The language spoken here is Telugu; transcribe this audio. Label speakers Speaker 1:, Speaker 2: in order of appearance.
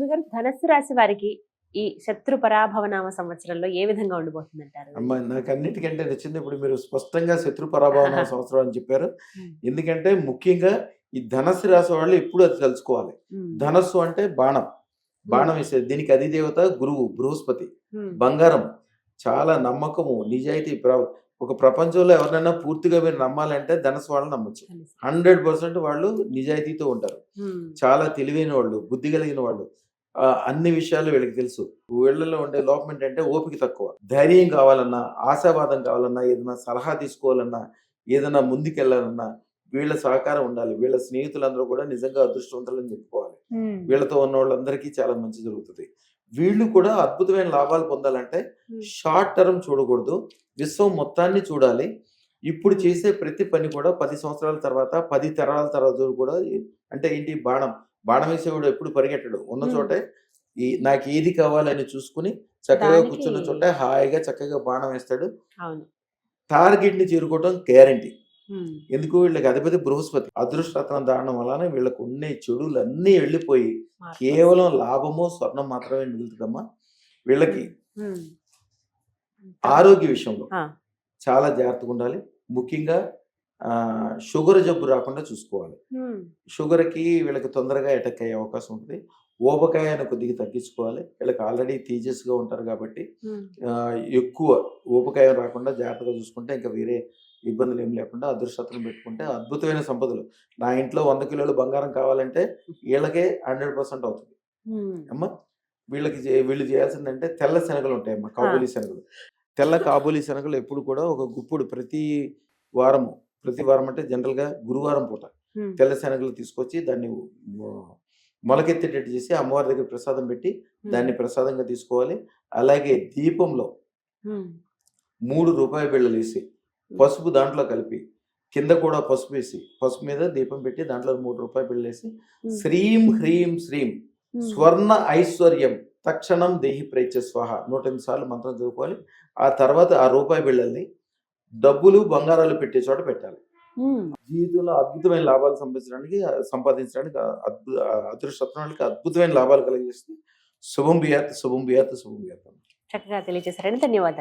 Speaker 1: గురుగారు ధనస్సు రాశి వారికి ఈ శత్రు పరాభవనామ సంవత్సరంలో ఏ విధంగా ఉండబోతుందంటారు?
Speaker 2: అమ్మ నాకు అన్నిటికంటే నచ్చింది ఇప్పుడు మీరు స్పష్టంగా శత్రు పరాభవన సంవత్సరం అని చెప్పారు. ఎందుకంటే ముఖ్యంగా ఈ ధనస్సు రాశి వాళ్ళు ఎప్పుడు అది తెలుసుకోవాలి. ధనస్సు అంటే బాణం, బాణం వేసేది. దీనికి అధిదేవత గురువు బృహస్పతి. బంగారం, చాలా నమ్మకము, నిజాయితీ. ఒక ప్రపంచంలో ఎవరినైనా పూర్తిగా మీరు నమ్మాలంటే ధనస్సు వాళ్ళని నమ్మచ్చు. 100% వాళ్ళు నిజాయితీతో ఉంటారు. చాలా తెలివైన వాళ్ళు, బుద్ధి కలిగిన వాళ్ళు. అన్ని విషయాలు వీళ్ళకి తెలుసు. వీళ్ళలో ఉండే లోపం ఏంటంటే ఓపిక తక్కువ. ధైర్యం కావాలన్నా, ఆశావాదం కావాలన్నా, ఏదైనా సలహా తీసుకోవాలన్నా, ఏదైనా ముందుకెళ్లాలన్నా వీళ్ళ సహకారం ఉండాలి. వీళ్ళ స్నేహితులందరూ కూడా నిజంగా అదృష్టవంతులని చెప్పుకోవాలి. వీళ్ళతో ఉన్న వాళ్ళందరికీ చాలా మంచి జరుగుతుంది. వీళ్ళు కూడా అద్భుతమైన లాభాలు పొందాలంటే షార్ట్ టర్మ్ చూడకూడదు, విశ్వం మొత్తాన్ని చూడాలి. ఇప్పుడు చేసే ప్రతి పని కూడా 10 సంవత్సరాల తర్వాత, 10 తరాల తర్వాత కూడా. అంటే ఏంటి, బాణం వేసేవాడు ఎప్పుడు పరిగెట్టడు. ఉన్న చోటే నాకు ఏది కావాలని చూసుకుని చక్కగా కూర్చున్న చోట హాయిగా చక్కగా బాణం వేస్తాడు. టార్గెట్ ని చేరుకోవడం గ్యారంటీ. ఎందుకు, వీళ్ళకి అధిపతి బృహస్పతి. అదృష్టరత్నం దానం వలన వీళ్ళకు ఉండే చెడులన్నీ వెళ్ళిపోయి కేవలం లాభము, స్వర్ణం మాత్రమే మిగులుతుందమ్మా. వీళ్ళకి ఆరోగ్య విషయంలో చాలా జాగ్రత్తగా ఉండాలి. ముఖ్యంగా షుగర్ జబ్బు రాకుండా చూసుకోవాలి. షుగర్కి వీళ్ళకి తొందరగా అటాక్ అయ్యే అవకాశం ఉంటుంది. ఊబకాయాన్ని కొద్దిగా తగ్గించుకోవాలి. వీళ్ళకి ఆల్రెడీ తేజస్గా ఉంటారు కాబట్టి ఎక్కువ ఊబకాయం రాకుండా జాగ్రత్తగా చూసుకుంటే ఇంకా వేరే ఇబ్బందులు ఏం లేకుండా అదృష్టం పెట్టుకుంటే అద్భుతమైన సంపదలు. నా ఇంట్లో 100 కిలోలు బంగారం కావాలంటే వీళ్ళకే 100% అవుతుంది అమ్మ. వీళ్ళు చేయాల్సిందంటే తెల్ల శనగలు ఉంటాయమ్మా, కాబూలీ శనగలు. తెల్ల కాబూలీ శనగలు ఎప్పుడు కూడా ఒక గుప్పుడు ప్రతి వారం అంటే జనరల్గా గురువారం పూట తెల్ల శనగలు తీసుకొచ్చి దాన్ని మొలకెత్తేటట్టు చేసి అమ్మవారి దగ్గర ప్రసాదం పెట్టి దాన్ని ప్రసాదంగా తీసుకోవాలి. అలాగే దీపంలో 3 రూపాయి బిళ్ళలు వేసి పసుపు దాంట్లో కలిపి కింద కూడా పసుపు వేసి పసుపు మీద దీపం పెట్టి దాంట్లో 3 రూపాయి బిళ్ళలు వేసి శ్రీం హ్రీం శ్రీం స్వర్ణ ఐశ్వర్యం తక్షణం దేహి ప్రేచ స్వాహ 108 సార్లు మంత్రం చదువుకోవాలి. ఆ తర్వాత ఆ రూపాయి బిళ్ళల్ని డబ్బులు బంగారాలు పెట్టే చోట పెట్టాలి. జీవితంలో అద్భుతమైన లాభాలు సంపాదించడానికి అదృష్టత్వానికి అద్భుతమైన లాభాలు కలిగిస్తుంది. శుభం బియాత్, శుభం బియాత్, శుభం బియాత్.
Speaker 1: చక్కగా తెలియజేశారండి. ధన్యవాదాలు.